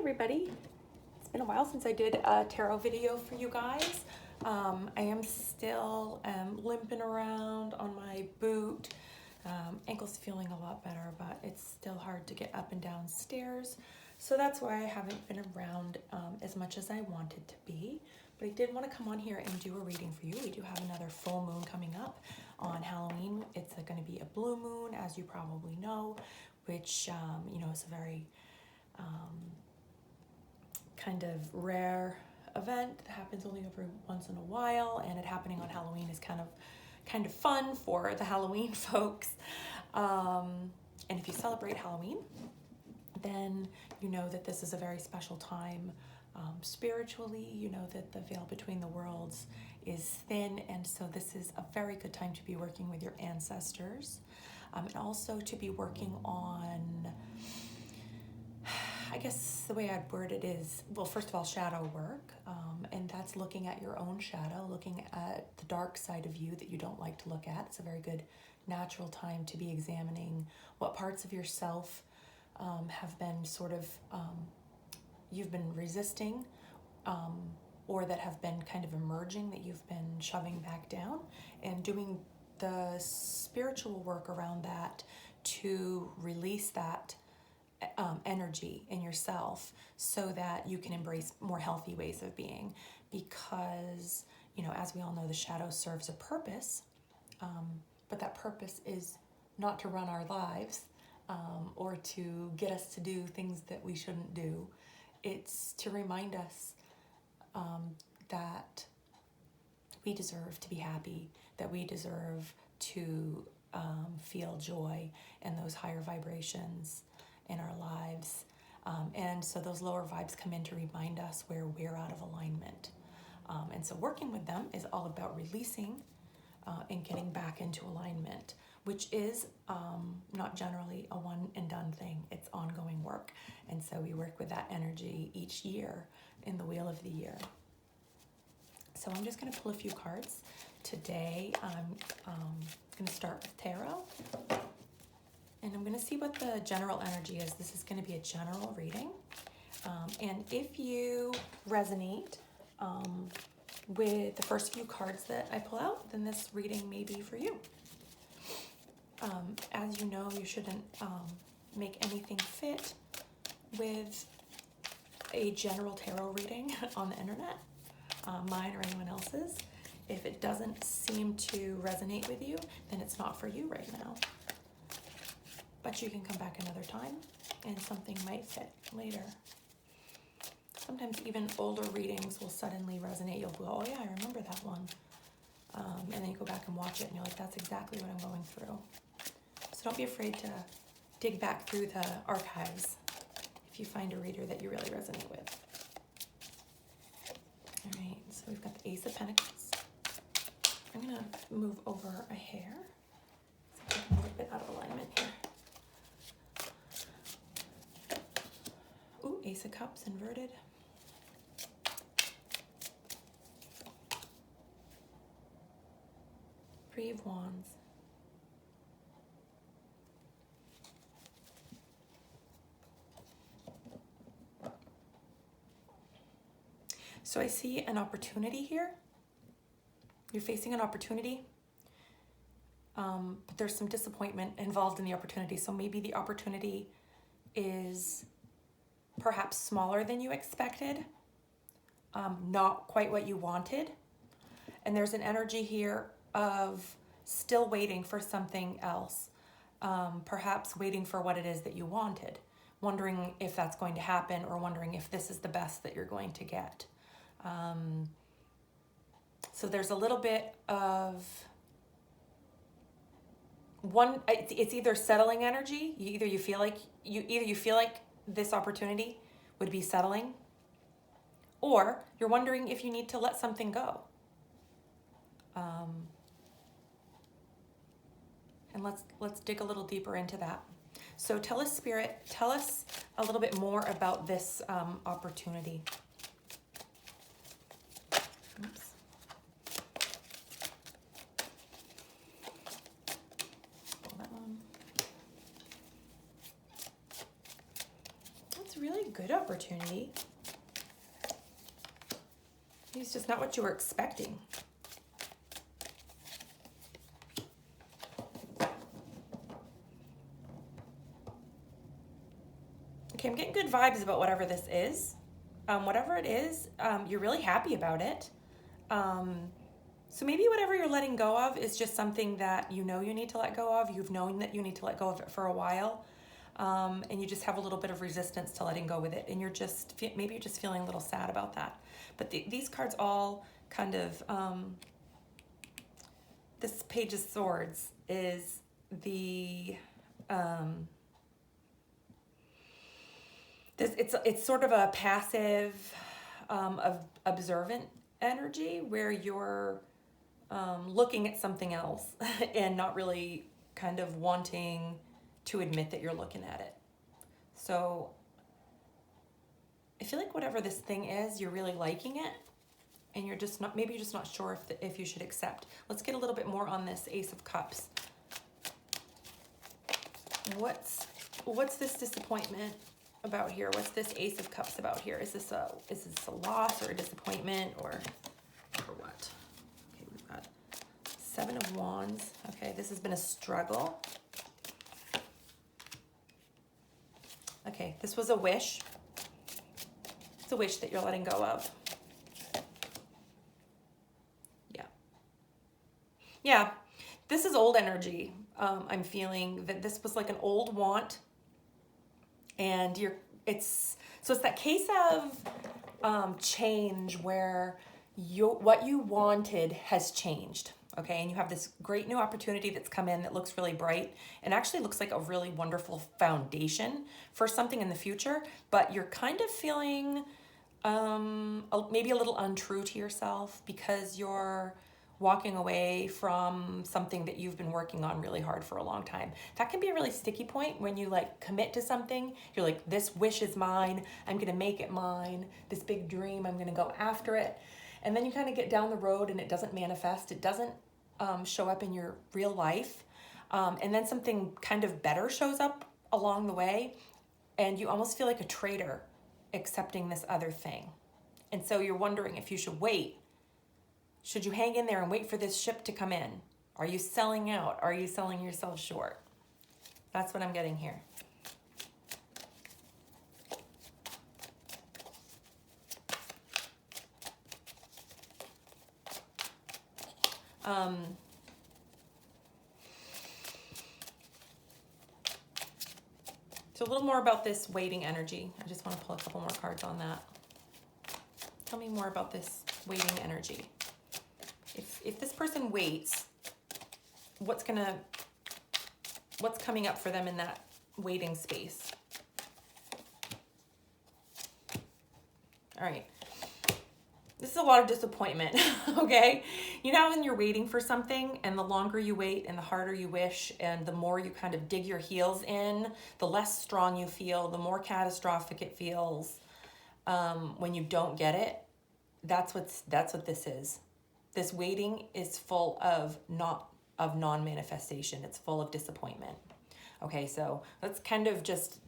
everybody. It's been a while since I did a tarot video for you guys. I am still limping around on my boot. Ankle's feeling a lot better, but it's still hard to get up and down stairs. So that's why I haven't been around as much as I wanted to be. But I did want to come on here and do a reading for you. We do have another full moon coming up on Halloween. It's going to be a blue moon, as you probably know, which, is a very kind of rare event that happens only every once in a while, and it happening on Halloween is kind of fun for the Halloween folks. And if you celebrate Halloween, then you know that this is a very special time spiritually. You know that the veil between the worlds is thin, and so this is a very good time to be working with your ancestors, and also to be working on, I guess the way I'd word it is, well, first of all, shadow work, and that's looking at your own shadow, looking at the dark side of you that you don't like to look at. It's a very good natural time to be examining what parts of yourself have been sort of, you've been resisting, or that have been kind of emerging, that you've been shoving back down, and doing the spiritual work around that to release that energy in yourself so that you can embrace more healthy ways of being. Because, as we all know, the shadow serves a purpose, but that purpose is not to run our lives or to get us to do things that we shouldn't do. It's to remind us that we deserve to be happy, that we deserve to feel joy and those higher vibrations in our lives. And so those lower vibes come in to remind us where we're out of alignment. And so working with them is all about releasing and getting back into alignment, which is not generally a one and done thing. It's ongoing work. And so we work with that energy each year in the Wheel of the Year. So I'm just going to pull a few cards. Today I'm going to start with tarot. And I'm going to see what the general energy is. This is going to be a general reading. And if you resonate with the first few cards that I pull out, then this reading may be for you. As you know, you shouldn't make anything fit with a general tarot reading on the internet, mine or anyone else's. If it doesn't seem to resonate with you, then it's not for you right now. But you can come back another time and something might fit later. Sometimes even older readings will suddenly resonate. You'll go, oh yeah, I remember that one. And then you go back and watch it and you're like, that's exactly what I'm going through. So don't be afraid to dig back through the archives if you find a reader that you really resonate with. All right, so we've got the Ace of Pentacles. I'm gonna move over a hair. So I'm a little bit out of alignment here. Ooh, Ace of Cups inverted. Three of Wands. So I see an opportunity here. You're facing an opportunity, but there's some disappointment involved in the opportunity. So maybe the opportunity is perhaps smaller than you expected, not quite what you wanted. And there's an energy here of still waiting for something else, perhaps waiting for what it is that you wanted, wondering if that's going to happen or wondering if this is the best that you're going to get. So there's a little bit of one, it's either settling energy, you feel like this opportunity would be settling, or you're wondering if you need to let something go. And let's dig a little deeper into that. So tell us, Spirit, tell us a little bit more about this opportunity. Oops. Pull that one. a really good opportunity. It's just not what you were expecting. Okay, I'm getting good vibes about whatever this is. Whatever it is, you're really happy about it. So maybe whatever you're letting go of is just something that you know you need to let go of. You've known that you need to let go of it for a while. And you just have a little bit of resistance to letting go with it. And you're just, maybe you're just feeling a little sad about that. But these cards all kind of, this Page of Swords is the, it's sort of a passive, observant energy where you're looking at something else and not really kind of wanting to admit that you're looking at it. So I feel like whatever this thing is, you're really liking it, and you're just not, maybe you're just not sure if you should accept. Let's get a little bit more on this Ace of Cups. What's this disappointment about here? What's this Ace of Cups about here? Is this a loss or a disappointment or what? Okay, we've got Seven of Wands. Okay, this has been a struggle. Okay, this was a wish. It's a wish that you're letting go of. Yeah. Yeah, this is old energy. I'm feeling that this was like an old want, and it's that case of change where what you wanted has changed. Okay, and you have this great new opportunity that's come in that looks really bright and actually looks like a really wonderful foundation for something in the future, but you're kind of feeling maybe a little untrue to yourself because you're walking away from something that you've been working on really hard for a long time. That can be a really sticky point when you like commit to something. You're like, this wish is mine. I'm gonna make it mine. This big dream, I'm gonna go after it. And then you kind of get down the road and it doesn't manifest. It doesn't show up in your real life. And then something kind of better shows up along the way. And you almost feel like a traitor accepting this other thing. And so you're wondering if you should wait. Should you hang in there and wait for this ship to come in? Are you selling out? Are you selling yourself short? That's what I'm getting here. So a little more about this waiting energy. I just want to pull a couple more cards on that. Tell me more about this waiting energy. If this person waits, what's coming up for them in that waiting space? All right. This is a lot of disappointment, okay? You know when you're waiting for something and the longer you wait and the harder you wish and the more you kind of dig your heels in, the less strong you feel, the more catastrophic it feels when you don't get it. That's what this is. This waiting is full of non-manifestation. It's full of disappointment. Okay, so that's kind of just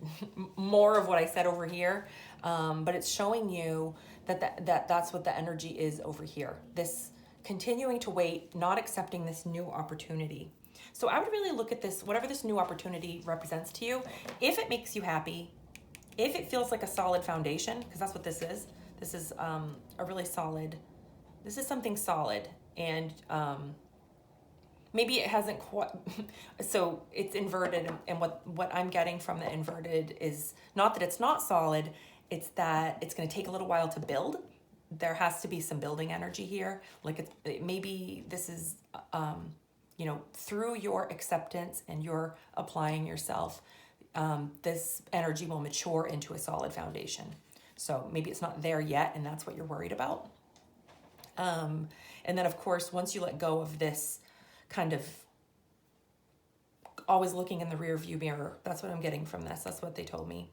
more of what I said over here, but it's showing you that's what the energy is over here. This continuing to wait, not accepting this new opportunity. So I would really look at this, whatever this new opportunity represents to you, if it makes you happy, if it feels like a solid foundation, because that's what this is. This is a really solid, this is something solid, and maybe it hasn't quite, so it's inverted, and what I'm getting from the inverted is not that it's not solid, it's that it's going to take a little while to build. There has to be some building energy here. Like maybe this is, through your acceptance and your applying yourself, this energy will mature into a solid foundation. So maybe it's not there yet, and that's what you're worried about. And then, of course, once you let go of this kind of always looking in the rear view mirror, that's what I'm getting from this. That's what they told me.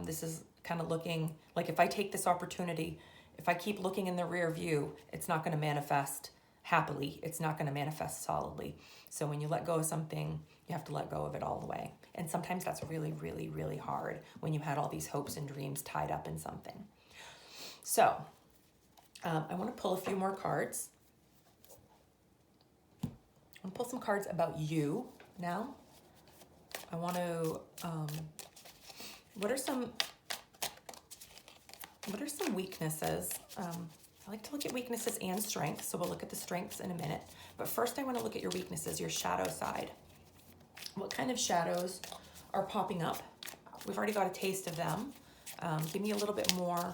This is kind of looking like if I take this opportunity, if I keep looking in the rear view, it's not going to manifest happily. It's not going to manifest solidly. So when you let go of something, you have to let go of it all the way. And sometimes that's really, really, really hard when you had all these hopes and dreams tied up in something. So I want to pull a few more cards. I want to pull some cards about you now. I want to, what are some weaknesses? I like to look at weaknesses and strengths, so we'll look at the strengths in a minute. But first I want to look at your weaknesses, your shadow side. What kind of shadows are popping up? We've already got a taste of them. Give me a little bit more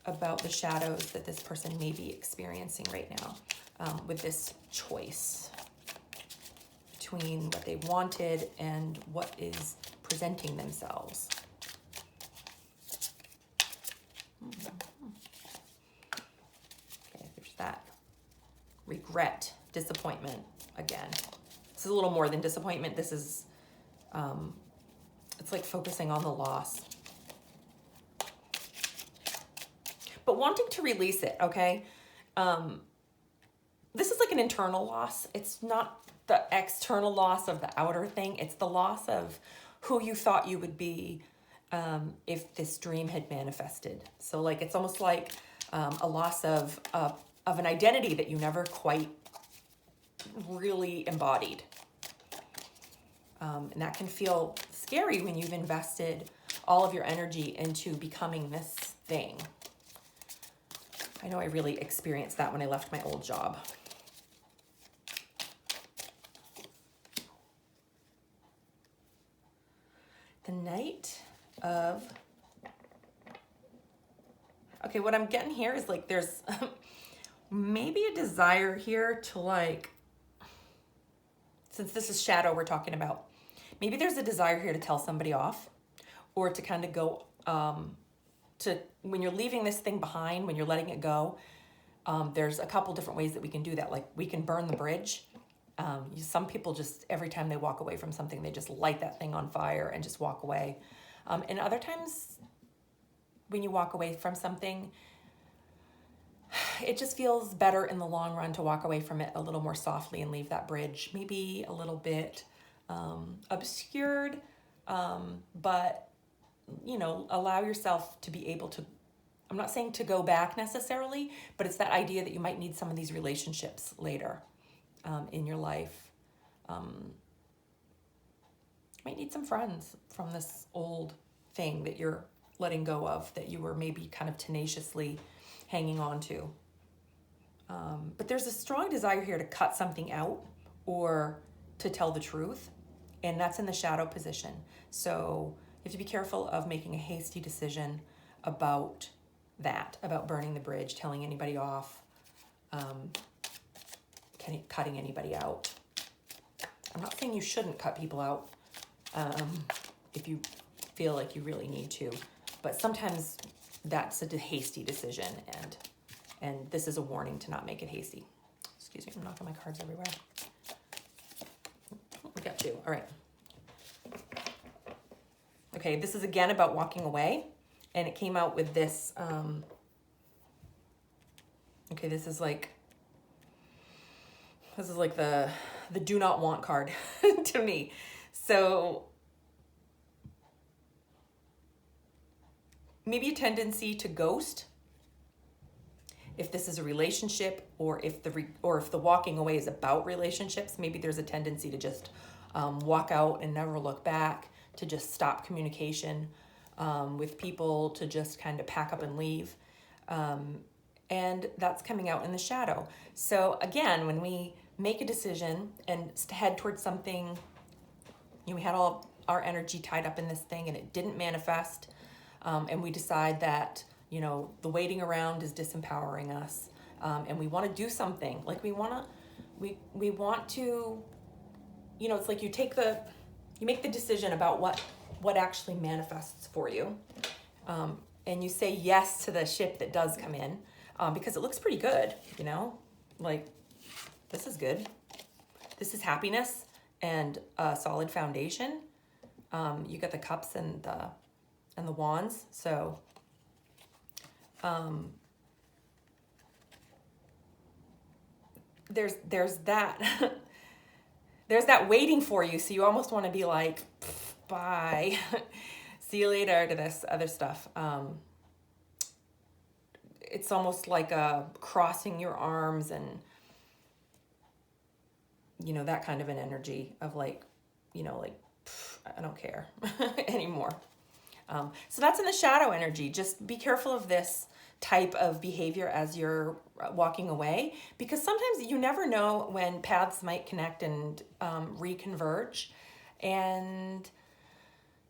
about the shadows that this person may be experiencing right now with this choice between what they wanted and what is presenting themselves. Okay, there's that. Regret, disappointment again. This is a little more than disappointment. This is, it's like focusing on the loss. But wanting to release it, okay? This is like an internal loss. It's not the external loss of the outer thing. It's the loss of who you thought you would be if this dream had manifested. So like, it's almost like a loss of an identity that you never quite really embodied. And that can feel scary when you've invested all of your energy into becoming this thing. I know I really experienced that when I left my old job. The Knight of... Okay, what I'm getting here is like there's maybe a desire here to like, since this is shadow we're talking about, maybe there's a desire here to tell somebody off or to kind of go, to when you're leaving this thing behind, when you're letting it go, there's a couple different ways that we can do that. Like we can burn the bridge. Some people just, every time they walk away from something, they just light that thing on fire and just walk away. And other times when you walk away from something, it just feels better in the long run to walk away from it a little more softly and leave that bridge maybe a little bit obscured, but you know, allow yourself to be able to, I'm not saying to go back necessarily, but it's that idea that you might need some of these relationships later in your life. You might need some friends from this old thing that you're letting go of, that you were maybe kind of tenaciously hanging on to. But there's a strong desire here to cut something out or to tell the truth, and that's in the shadow position. So you have to be careful of making a hasty decision about that, about burning the bridge, telling anybody off, cutting anybody out. I'm not saying you shouldn't cut people out if you feel like you really need to, but sometimes that's a hasty decision, and this is a warning to not make it hasty. Excuse me, I'm knocking my cards everywhere. We got two, all right. Okay, this is again about walking away, and it came out with this, okay, this is like the do not want card to me. So maybe a tendency to ghost if this is a relationship, or if the walking away is about relationships. Maybe there's a tendency to just walk out and never look back, to just stop communication with people, to just kind of pack up and leave. And that's coming out in the shadow. So again, when we make a decision and head towards something, you know, we had all our energy tied up in this thing and it didn't manifest, and we decide that, you know, the waiting around is disempowering us, and we want to do something. Like we want to, you know, it's like you make the decision about what actually manifests for you, and you say yes to the ship that does come in, because it looks pretty good, you know, like this is good. This is happiness and a solid foundation. You got the cups and the wands, so there's that there's that waiting for you. So you almost want to be like, bye, see you later to this other stuff. It's almost like crossing your arms and, that kind of an energy of like, I don't care anymore. So that's in the shadow energy. Just be careful of this type of behavior as you're walking away, because sometimes you never know when paths might connect and reconverge. And,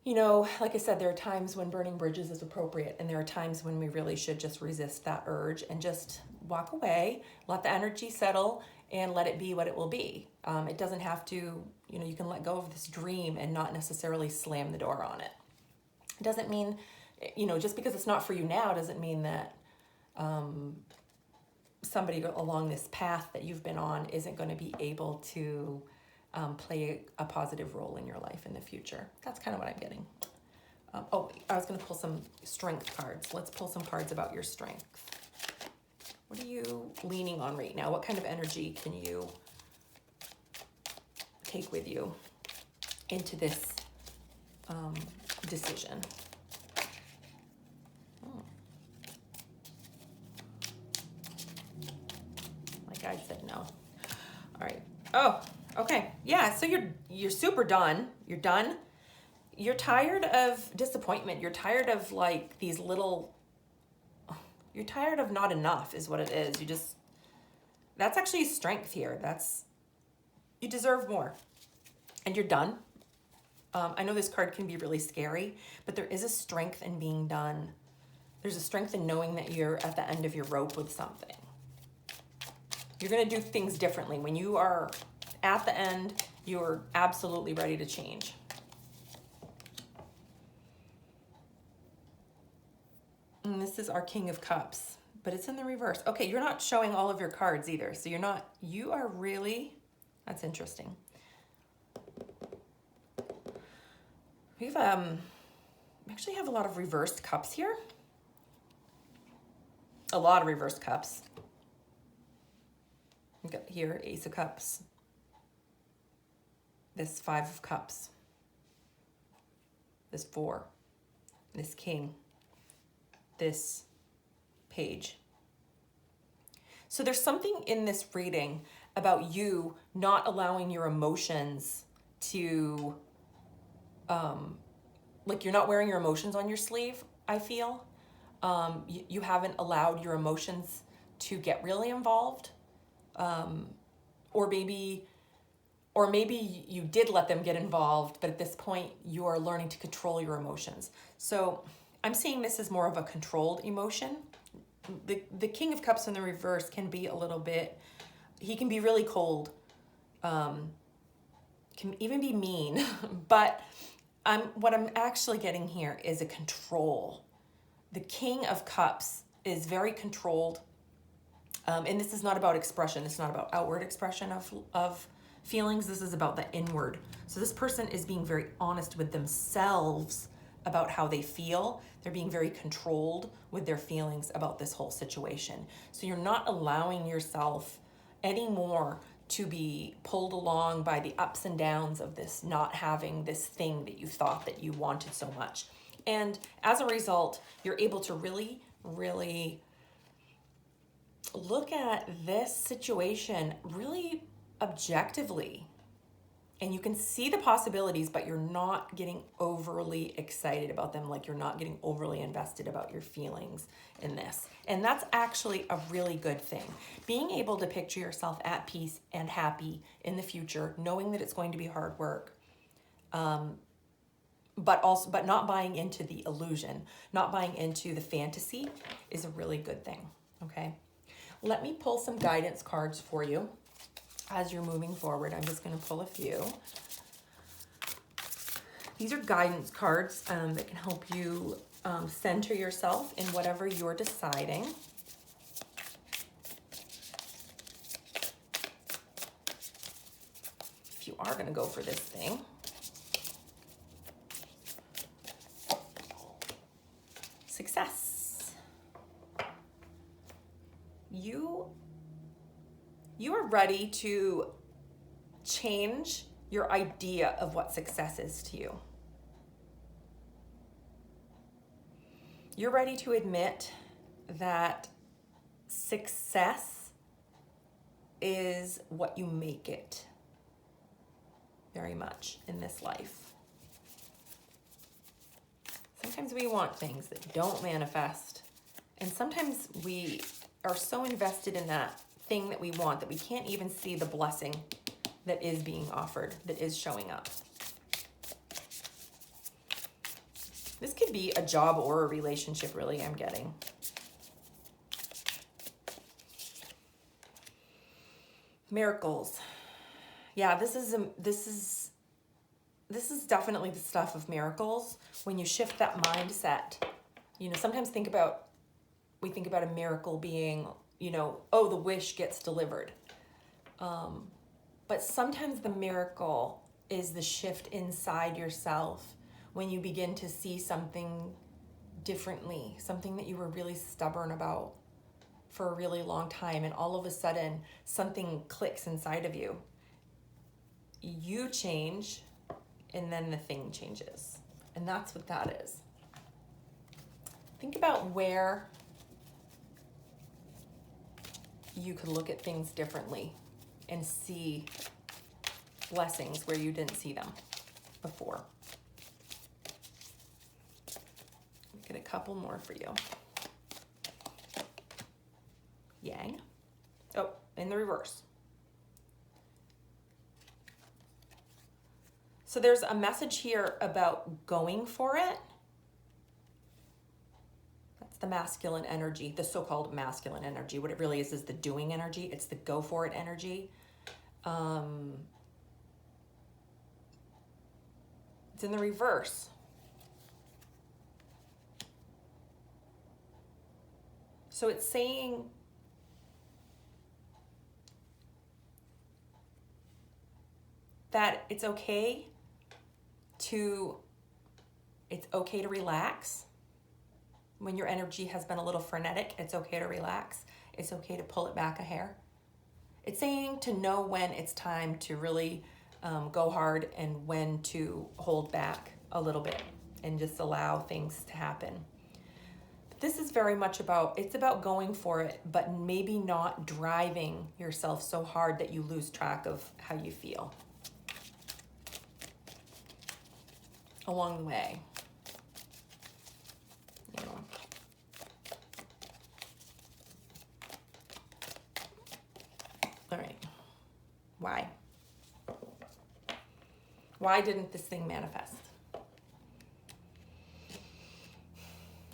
like I said, there are times when burning bridges is appropriate, and there are times when we really should just resist that urge and just walk away, let the energy settle, and let it be what it will be. It doesn't have to, you can let go of this dream and not necessarily slam the door on it. It doesn't mean, just because it's not for you now doesn't mean that somebody along this path that you've been on isn't going to be able to play a positive role in your life in the future. That's kind of what I'm getting. I was going to pull some strength cards. Let's pull some cards about your strength. What are you leaning on right now? What kind of energy can you take with you into this decision? My guide said no. All right. Oh, okay. Yeah, so you're super done. You're done. You're tired of disappointment. You're tired of like these little, you're tired of not enough is what it is. That's actually strength here. You deserve more. And you're done. I know this card can be really scary, but there is a strength in being done. There's a strength in knowing that you're at the end of your rope with something. You're going to do things differently. When you are at the end, you're absolutely ready to change. And this is our King of Cups, but it's in the reverse. Okay, you're not showing all of your cards either. So you are really, that's interesting. We actually have a lot of reversed cups here. A lot of reversed cups. We've got here Ace of Cups. This Five of Cups. This Four. This King. This Page. So there's something in this reading about you not allowing your emotions to, like you're not wearing your emotions on your sleeve, I feel. You haven't allowed your emotions to get really involved. Or maybe you did let them get involved, but at this point you are learning to control your emotions. So I'm seeing this as more of a controlled emotion. The King of Cups in the reverse can be a little bit, he can be really cold, can even be mean, but what I'm actually getting here is a control. The King of Cups is very controlled. And this is not about expression. This is not about outward expression of feelings. This is about the inward. So this person is being very honest with themselves about how they feel. They're being very controlled with their feelings about this whole situation. So you're not allowing yourself anymore to be pulled along by the ups and downs of this not having this thing that you thought that you wanted so much. And as a result, you're able to really, really look at this situation really objectively, and you can see the possibilities, but you're not getting overly excited about them. Like you're not getting overly invested about your feelings in this. And that's actually a really good thing. Being able to picture yourself at peace and happy in the future, knowing that it's going to be hard work, but not buying into the illusion, not buying into the fantasy is a really good thing. Okay. Let me pull some guidance cards for you as you're moving forward. I'm just going to pull a few. These are guidance cards that can help you center yourself in whatever you're deciding. If you are going to go for this thing. Success. you are ready to change your idea of what success is to you. You're ready to admit that success is what you make it, very much in this life. Sometimes we want things that don't manifest, and sometimes we are so invested in that thing that we want that we can't even see the blessing that is being offered, that is showing up. This could be a job or a relationship, really, I'm getting. Miracles. Yeah, this is definitely the stuff of miracles. When you shift that mindset, sometimes we think about a miracle being, oh, the wish gets delivered. But sometimes the miracle is the shift inside yourself when you begin to see something differently, something that you were really stubborn about for a really long time, and all of a sudden something clicks inside of you. You change, and then the thing changes. And that's what that is. Think about where you could look at things differently and see blessings where you didn't see them before. Get a couple more for you. Yang. Oh, in the reverse. So there's a message here about going for it. That's the masculine energy, the so-called masculine energy. What it really is the doing energy. It's the go for it energy. It's in the reverse. So it's saying that it's okay to relax. When your energy has been a little frenetic, it's okay to relax. It's okay to pull it back a hair. It's saying to know when it's time to really go hard and when to hold back a little bit and just allow things to happen. This is very much it's about going for it, but maybe not driving yourself so hard that you lose track of how you feel along the way. All right. Why? Why didn't this thing manifest?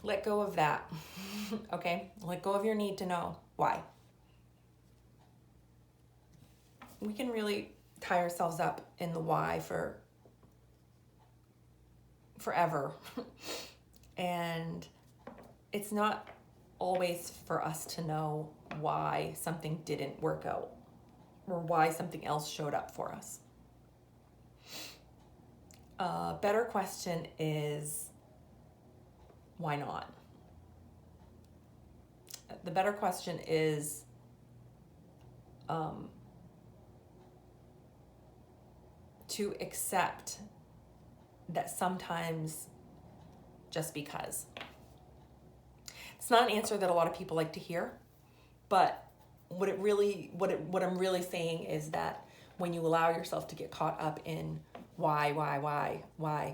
Let go of that, okay? Let go of your need to know why. We can really tie ourselves up in the why for forever. And it's not always for us to know why something didn't work out or why something else showed up for us. A better question is, why not? The better question is, to accept that sometimes just because. It's not an answer that a lot of people like to hear, but what I'm really saying is that when you allow yourself to get caught up in why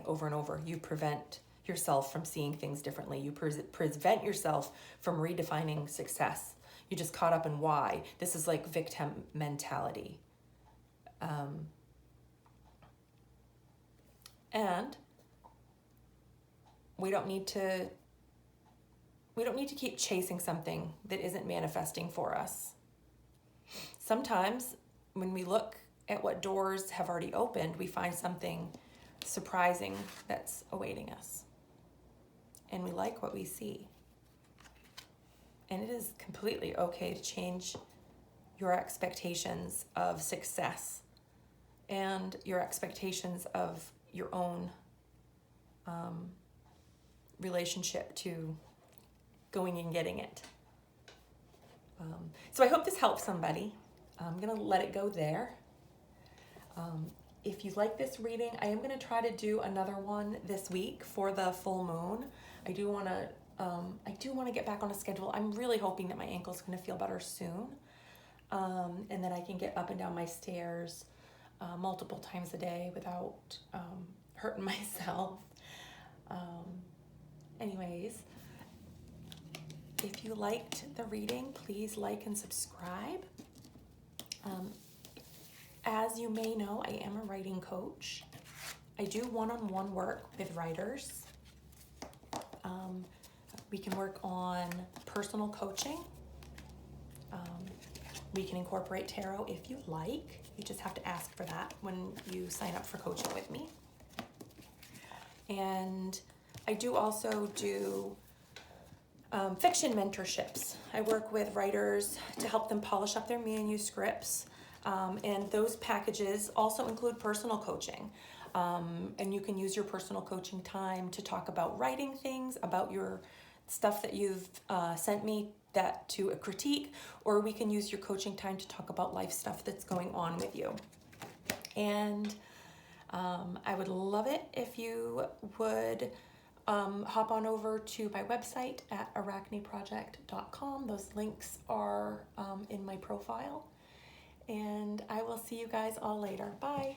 over and over, you prevent yourself from seeing things differently. You prevent yourself from redefining success. You just caught up in why. This is like victim mentality. And we don't need to keep chasing something that isn't manifesting for us. Sometimes when we look at what doors have already opened, we find something surprising that's awaiting us. And we like what we see. And it is completely okay to change your expectations of success and your expectations of your own relationship to going and getting it. So I hope this helps somebody. I'm gonna let it go there. If you like this reading, I am gonna try to do another one this week for the full moon. I do wanna get back on a schedule. I'm really hoping that my ankle's gonna feel better soon, and that I can get up and down my stairs multiple times a day without hurting myself. Anyways, if you liked the reading, please like and subscribe. As you may know, I am a writing coach. I do one-on-one work with writers. We can work on personal coaching. We can incorporate tarot if you like. You just have to ask for that when you sign up for coaching with me. And I do also do fiction mentorships. I work with writers to help them polish up their manuscripts. And those packages also include personal coaching. And you can use your personal coaching time to talk about writing things, about your stuff that you've sent me to a critique, or we can use your coaching time to talk about life stuff that's going on with you. And I would love it if you would hop on over to my website at arachneproject.com. Those links are in my profile. And I will see you guys all later. Bye.